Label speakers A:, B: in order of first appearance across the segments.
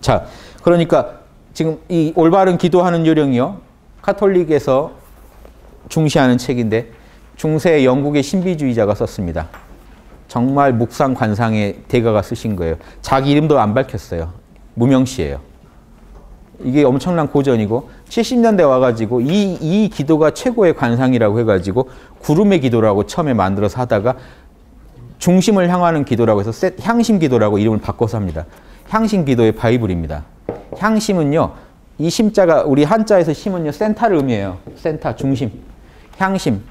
A: 자, 그러니까 지금 이 올바른 기도하는 요령이요. 카톨릭에서 중시하는 책인데 중세 영국의 신비주의자가 썼습니다. 정말 묵상관상의 대가가 쓰신 거예요. 자기 이름도 안 밝혔어요. 무명시예요. 이게 엄청난 고전이고 70년대 와가지고 이 기도가 최고의 관상이라고 해가지고 구름의 기도라고 처음에 만들어서 하다가 중심을 향하는 기도라고 해서 향심 기도라고 이름을 바꿔서 합니다. 향심 기도의 바이블입니다. 향심은요. 이 심자가 우리 한자에서 심은요. 센타를 의미해요. 센타, 중심. 향심.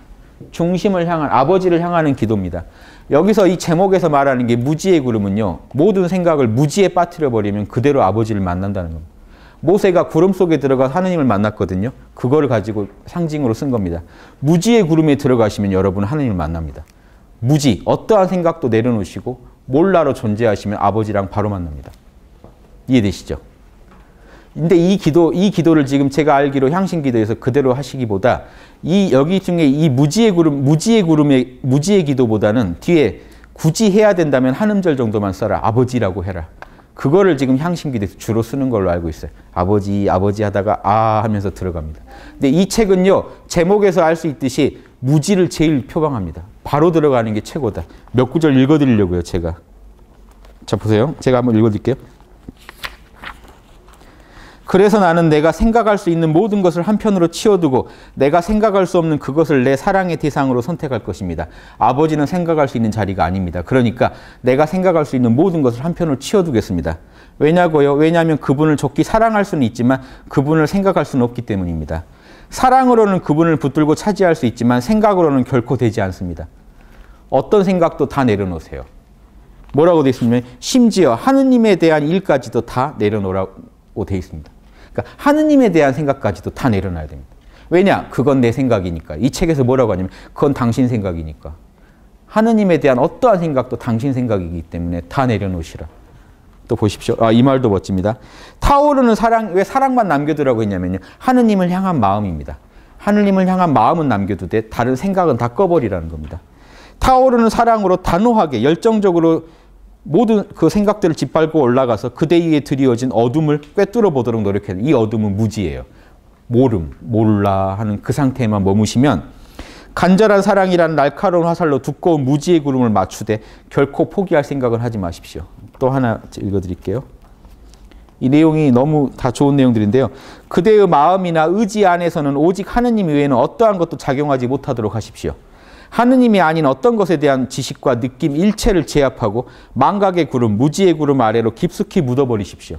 A: 중심을 향한 아버지를 향하는 기도입니다. 여기서 이 제목에서 말하는 게 무지의 구름은요. 모든 생각을 무지에 빠뜨려 버리면 그대로 아버지를 만난다는 겁니다. 모세가 구름 속에 들어가 하느님을 만났거든요. 그거를 가지고 상징으로 쓴 겁니다. 무지의 구름에 들어가시면 여러분은 하느님을 만납니다. 무지, 어떠한 생각도 내려놓으시고 몰라로 존재하시면 아버지랑 바로 만납니다. 이해되시죠? 근데 이 기도를 지금 제가 알기로 향신 기도에서 그대로 하시기보다 여기 중에 이 무지의 기도보다는 뒤에 굳이 해야 된다면 한 음절 정도만 써라. 아버지라고 해라. 그거를 지금 향신 기도에서 주로 쓰는 걸로 알고 있어요. 아버지, 아버지 하다가 아 하면서 들어갑니다. 근데 이 책은요. 제목에서 알 수 있듯이 무지를 제일 표방합니다. 바로 들어가는 게 최고다. 몇 구절 읽어드리려고요. 제가. 자 보세요. 제가 한번 읽어드릴게요. 그래서 나는 내가 생각할 수 있는 모든 것을 한편으로 치워두고 내가 생각할 수 없는 그것을 내 사랑의 대상으로 선택할 것입니다. 아버지는 생각할 수 있는 자리가 아닙니다. 그러니까 내가 생각할 수 있는 모든 것을 한편으로 치워두겠습니다. 왜냐고요? 왜냐하면 그분을 좋게 사랑할 수는 있지만 그분을 생각할 수는 없기 때문입니다. 사랑으로는 그분을 붙들고 차지할 수 있지만 생각으로는 결코 되지 않습니다. 어떤 생각도 다 내려놓으세요. 뭐라고 되어 있으면 심지어 하느님에 대한 일까지도 다 내려놓으라고 되어 있습니다. 그러니까 하느님에 대한 생각까지도 다 내려놔야 됩니다. 왜냐? 그건 내 생각이니까. 이 책에서 뭐라고 하냐면 그건 당신 생각이니까. 하느님에 대한 어떠한 생각도 당신 생각이기 때문에 다 내려놓으시라. 또 보십시오. 이 말도 멋집니다. 타오르는 사랑, 왜 사랑만 남겨두라고 했냐면요. 하느님을 향한 마음입니다. 하느님을 향한 마음은 남겨두되 다른 생각은 다 꺼버리라는 겁니다. 타오르는 사랑으로 단호하게 열정적으로 모든 그 생각들을 짓밟고 올라가서 그대 위에 드리워진 어둠을 꿰뚫어 보도록 노력해요. 이 어둠은 무지예요. 모름, 몰라 하는 그 상태에만 머무시면 간절한 사랑이라는 날카로운 화살로 두꺼운 무지의 구름을 맞추되 결코 포기할 생각을 하지 마십시오. 또 하나 읽어드릴게요. 이 내용이 너무 다 좋은 내용들인데요. 그대의 마음이나 의지 안에서는 오직 하느님 외에는 어떠한 것도 작용하지 못하도록 하십시오. 하느님이 아닌 어떤 것에 대한 지식과 느낌 일체를 제압하고 망각의 구름, 무지의 구름 아래로 깊숙이 묻어버리십시오.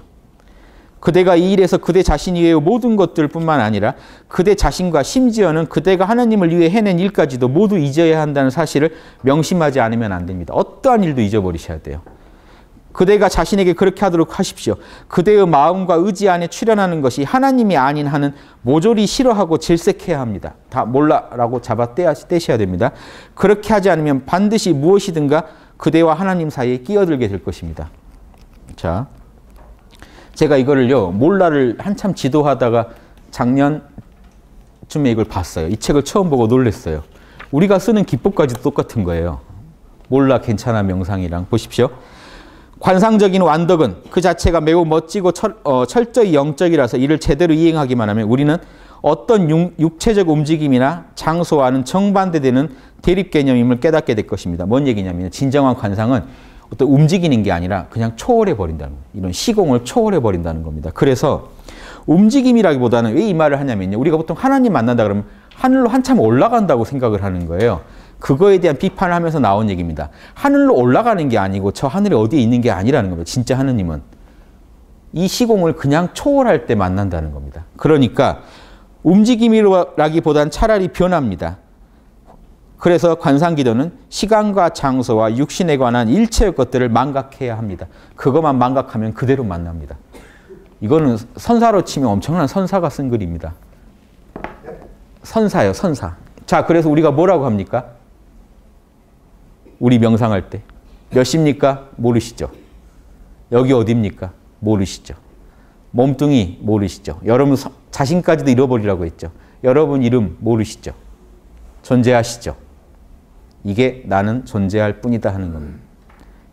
A: 그대가 이 일에서 그대 자신 이외의 모든 것들뿐만 아니라 그대 자신과 심지어는 그대가 하느님을 위해 해낸 일까지도 모두 잊어야 한다는 사실을 명심하지 않으면 안 됩니다. 어떠한 일도 잊어버리셔야 돼요. 그대가 자신에게 그렇게 하도록 하십시오. 그대의 마음과 의지 안에 출현하는 것이 하나님이 아닌 한은 모조리 싫어하고 질색해야 합니다. 다 몰라라고 잡아 떼셔야 됩니다. 그렇게 하지 않으면 반드시 무엇이든가 그대와 하나님 사이에 끼어들게 될 것입니다. 자, 제가 이거를요. 몰라를 한참 지도하다가 작년쯤에 이걸 봤어요. 이 책을 처음 보고 놀랐어요. 우리가 쓰는 기법까지도 똑같은 거예요. 몰라 괜찮아 명상이랑 보십시오. 관상적인 완덕은 그 자체가 매우 멋지고 철저히 영적이라서 이를 제대로 이행하기만 하면 우리는 어떤 육체적 움직임이나 장소와는 정반대되는 대립 개념임을 깨닫게 될 것입니다. 뭔 얘기냐면 진정한 관상은 어떤 움직이는 게 아니라 그냥 초월해 버린다는 거예요. 이런 시공을 초월해 버린다는 겁니다. 그래서 움직임이라기보다는 왜 이 말을 하냐면요. 우리가 보통 하나님 만난다 그러면 하늘로 한참 올라간다고 생각을 하는 거예요. 그거에 대한 비판을 하면서 나온 얘기입니다. 하늘로 올라가는 게 아니고 저 하늘에 어디에 있는 게 아니라는 겁니다. 진짜 하느님은. 이 시공을 그냥 초월할 때 만난다는 겁니다. 그러니까 움직임이라기보단 차라리 변화입니다. 그래서 관상기도는 시간과 장소와 육신에 관한 일체의 것들을 망각해야 합니다. 그것만 망각하면 그대로 만납니다. 이거는 선사로 치면 엄청난 선사가 쓴 글입니다. 선사예요, 선사. 자, 그래서 우리가 뭐라고 합니까? 우리 명상할 때 몇 시입니까? 모르시죠? 여기 어디입니까? 모르시죠? 몸뚱이 모르시죠? 여러분 자신까지도 잃어버리라고 했죠. 여러분 이름 모르시죠? 존재하시죠? 이게 나는 존재할 뿐이다 하는 겁니다.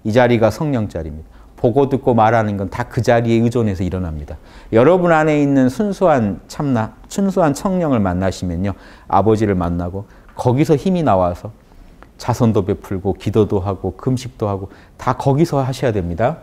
A: 이 자리가 성령 자리입니다. 보고 듣고 말하는 건 다 그 자리에 의존해서 일어납니다. 여러분 안에 있는 순수한 참나, 순수한 청령을 만나시면요. 아버지를 만나고 거기서 힘이 나와서 자선도 베풀고 기도도 하고 금식도 하고 다 거기서 하셔야 됩니다.